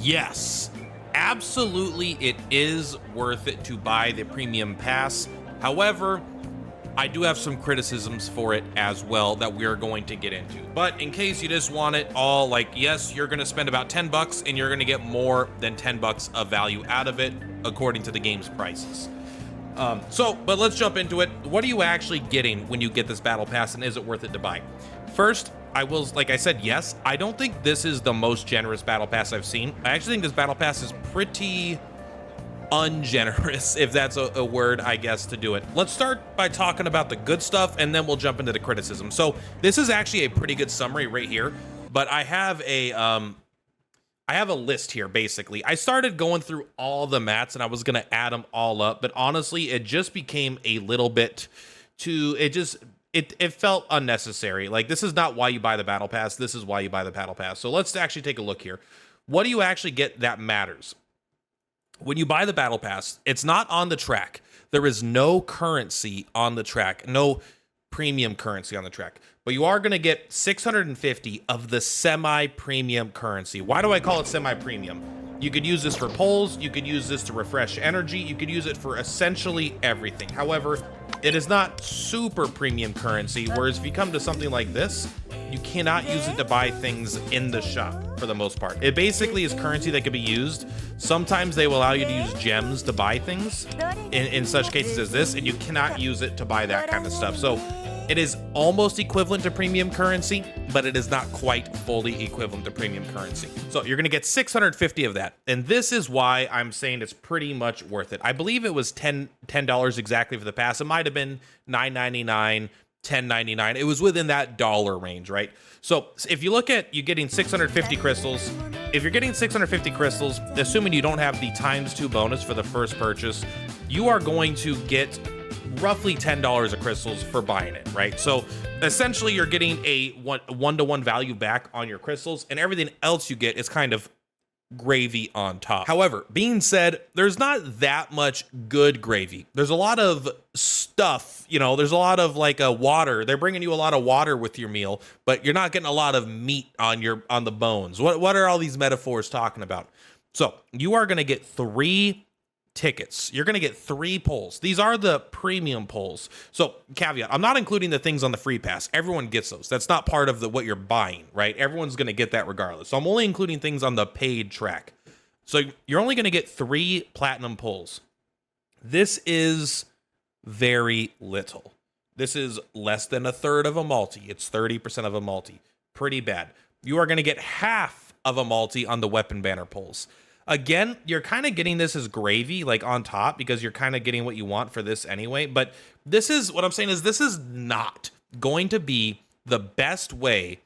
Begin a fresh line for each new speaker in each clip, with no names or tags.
Yes, absolutely, it is worth it to buy the premium pass. However, I do have some criticisms for it as well that we are going to get into. But in case you just want it all, like, yes, you're going to spend about 10 bucks and you're going to get more than 10 bucks of value out of it according to the game's prices. But let's jump into it. What are you actually getting when you get this battle pass, and is it worth it to buy? First, like I said, yes, I don't think this is the most generous battle pass I've seen. I actually think this battle pass is pretty ungenerous, if that's a word, I guess, to do it. Let's start by talking about the good stuff, and then we'll jump into the criticism. So this is actually a pretty good summary right here, but I have a list here. Basically, I started going through all the mats and I was gonna add them all up, but honestly, it just became a little bit too, it felt unnecessary. Like, this is not why you buy the battle pass, this is why you buy the battle pass. So let's actually take a look here. What do you actually get that matters? When you buy the battle pass, it's not on the track. There is no currency on the track, no premium currency on the track, but you are going to get 650 of the semi-premium currency. Why do I call it semi-premium? You could use this for polls, you could use this to refresh energy, you could use it for essentially everything. However, it is not super premium currency, whereas if you come to something like this, you cannot use it to buy things in the shop for the most part. It basically is currency that can be used. Sometimes they will allow you to use gems to buy things in such cases as this, and you cannot use it to buy that kind of stuff. So it is almost equivalent to premium currency, but it is not quite fully equivalent to premium currency. So you're gonna get 650 of that. And this is why I'm saying it's pretty much worth it. I believe it was $10 exactly for the pass. It might have been $9.99, $10.99. It was within that dollar range, right? So if you look at you getting 650 crystals, if you're getting 650 crystals, assuming you don't have the ×2 bonus for the first purchase, you are going to get roughly $10 of crystals for buying it, right? So essentially you're getting a one-to-one value back on your crystals, and everything else you get is kind of gravy on top. However, being said, there's not that much good gravy. There's a lot of stuff, you know, there's a lot of like water. They're bringing you a lot of water with your meal, but you're not getting a lot of meat on the bones. What are all these metaphors talking about? So you are going to get 3 tickets. You're going to get 3 polls. These are the premium polls. So caveat, I'm not including the things on the free pass. Everyone gets those. That's not part of what you're buying, right? Everyone's going to get that regardless. So I'm only including things on the paid track. So you're only going to get 3 platinum polls. This is very little. This is less than a third of a multi. It's 30% of a multi. Pretty bad. You are going to get half of a multi on the weapon banner polls. Again, you're kind of getting this as gravy, like on top, because you're kind of getting what you want for this anyway. But this is what I'm saying is this is not going to be the best way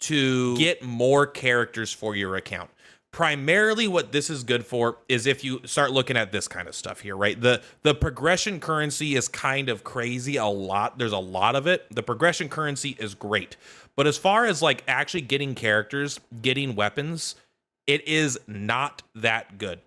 to get more characters for your account. Primarily what this is good for is if you start looking at this kind of stuff here, right? The progression currency is kind of crazy a lot. There's a lot of it. The progression currency is great. But as far as like actually getting characters, getting weapons, it is not that good.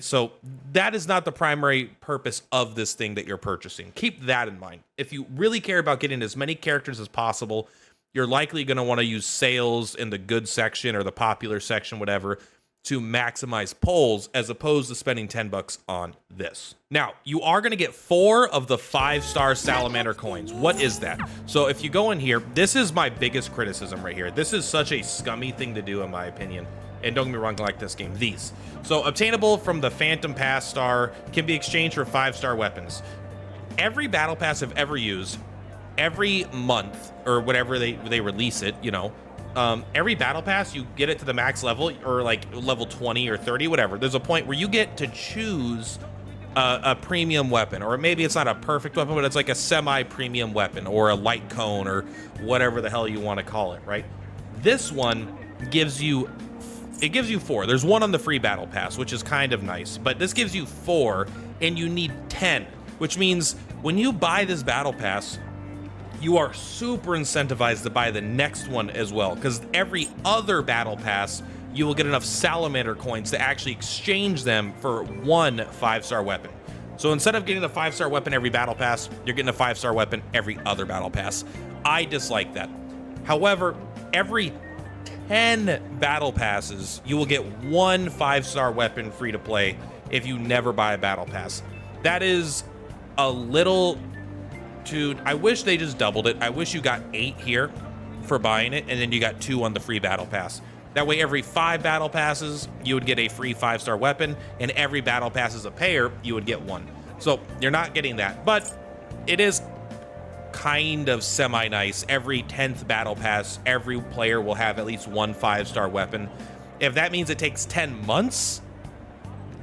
So that is not the primary purpose of this thing that you're purchasing. Keep that in mind. If you really care about getting as many characters as possible, you're likely going to want to use sales in the good section or the popular section, whatever, to maximize polls as opposed to spending 10 bucks on this. Now, you are going to get 4 of the 5-star salamander coins. What is that? So if you go in here, this is my biggest criticism right here. This is such a scummy thing to do in my opinion. And don't get me wrong, I like this game. These. So obtainable from the Phantom Pass star, can be exchanged for 5-star weapons. Every battle pass I've ever used, every month or whatever they release it, you know, every battle pass you get it to the max level or like level 20 or 30, whatever. There's a point where you get to choose a premium weapon, or maybe it's not a perfect weapon, but it's like a semi-premium weapon or a light cone or whatever the hell you want to call it, right? This one gives you 4. There's one on the free battle pass, which is kind of nice, but this gives you 4 and you need 10, which means when you buy this battle pass, you are super incentivized to buy the next one as well, because every other battle pass, you will get enough salamander coins to actually exchange them for 1 5-star weapon. So instead of getting a 5-star weapon every battle pass, you're getting a 5-star weapon every other battle pass. I dislike that. However, every 10 battle passes, you will get 1 5-star weapon free to play if you never buy a battle pass. That is a little too... I wish they just doubled it. I wish you got 8 here for buying it, and then you got 2 on the free battle pass. That way, every 5 battle passes, you would get a free 5-star weapon, and every battle pass as a payer, you would get 1. So you're not getting that, but it is kind of semi-nice. Every 10th battle pass, every player will have at least 1 5-star weapon. If that means it takes 10 months,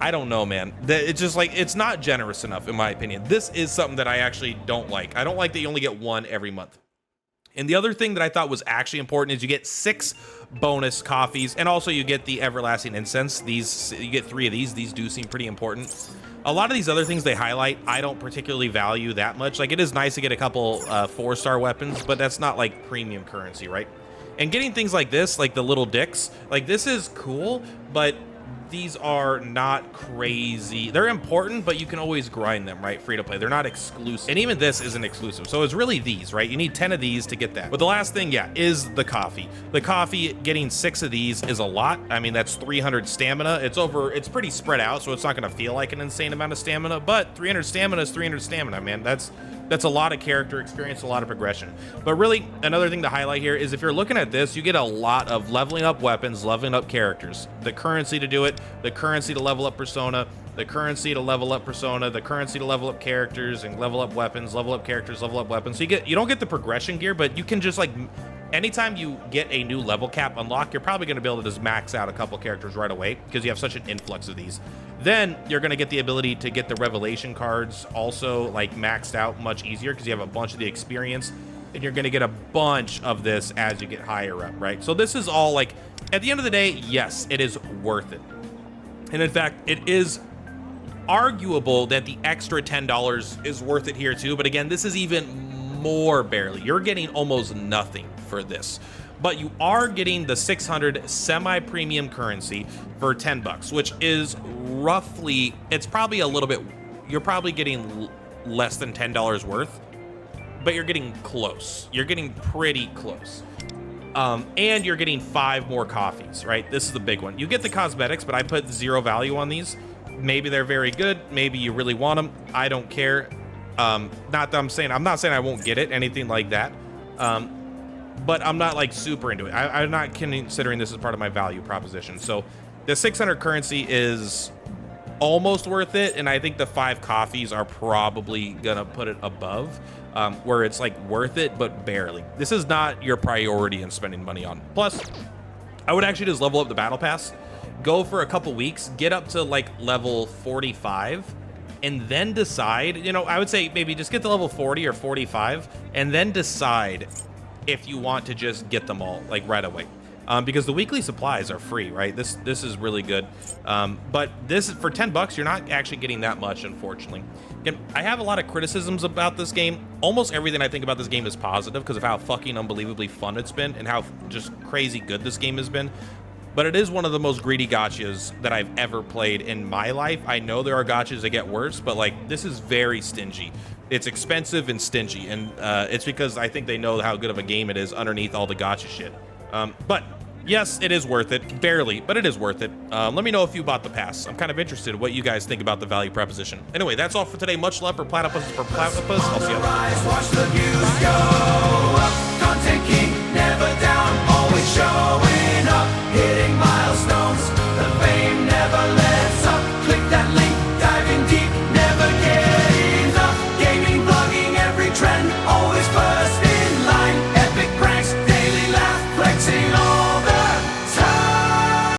I don't know, man. It's just like, it's not generous enough, in my opinion. This is something that I actually don't like. I don't like that you only get 1 every month. And the other thing that I thought was actually important is you get 6 bonus coffees, and also you get the everlasting incense. These, you get 3 of these. These do seem pretty important. A lot of these other things they highlight, I don't particularly value that much. Like, it is nice to get a couple 4-star weapons, but that's not like premium currency, right? And getting things like this, like the little dicks, like this is cool, but these are not crazy. They're important, but you can always grind them, right? Free to play. They're not exclusive. And even this isn't exclusive. So it's really these, right? You need 10 of these to get that. But the last thing, yeah, is the coffee. The coffee, getting 6 of these is a lot. I mean, that's 300 stamina. It's pretty spread out, so it's not gonna feel like an insane amount of stamina, but 300 stamina is 300 stamina, man. That's a lot of character experience, a lot of progression. But really, another thing to highlight here is if you're looking at this, you get a lot of leveling up weapons, leveling up characters, the currency to do it, the currency to level up persona, the currency to level up persona, the currency to level up characters and level up weapons, level up characters, level up weapons. So you don't get the progression gear, but you can just like, anytime you get a new level cap unlock, you're probably gonna be able to just max out a couple characters right away because you have such an influx of these. Then you're gonna get the ability to get the revelation cards also like maxed out much easier because you have a bunch of the experience, and you're gonna get a bunch of this as you get higher up, right? So this is all like, at the end of the day, yes, it is worth it. And in fact, it is arguable that the extra $10 is worth it here too. But again, this is even more barely. You're getting almost nothing for this. But you are getting the 600 semi-premium currency for 10 bucks, which is roughly, it's probably a little bit, you're probably getting less than $10 worth, but you're getting close. You're getting pretty close. And you're getting 5 more coffees, right? This is the big one. You get the cosmetics, but I put 0 value on these. Maybe they're very good. Maybe you really want them. I don't care. I'm not saying I won't get it, anything like that. But I'm not like super into it. I'm not considering this as part of my value proposition. So the 600 currency is almost worth it. And I think the 5 coffees are probably gonna put it above, where it's like worth it, but barely. This is not your priority in spending money on. Plus, I would actually just level up the battle pass, go for a couple weeks, get up to like level 45, and then decide, you know, I would say maybe just get to level 40 or 45 and then decide if you want to just get them all like right away. Because the weekly supplies are free, right? This is really good. But this, for 10 bucks, you're not actually getting that much, unfortunately. Again, I have a lot of criticisms about this game. Almost everything I think about this game is positive because of how fucking unbelievably fun it's been and how just crazy good this game has been. But it is one of the most greedy gachas that I've ever played in my life. I know there are gachas that get worse, but like this is very stingy. It's expensive and stingy, and it's because I think they know how good of a game it is underneath all the gacha shit. But yes, it is worth it. Barely, but it is worth it. Let me know if you bought the pass. I'm kind of interested in what you guys think about the value proposition. Anyway, that's all for today. Much love for Platypus for Platypus. I'll see you later.
Watch the views go up. Content king, never down, always showing up, hitting milestones. The fame never lets up. Click that link.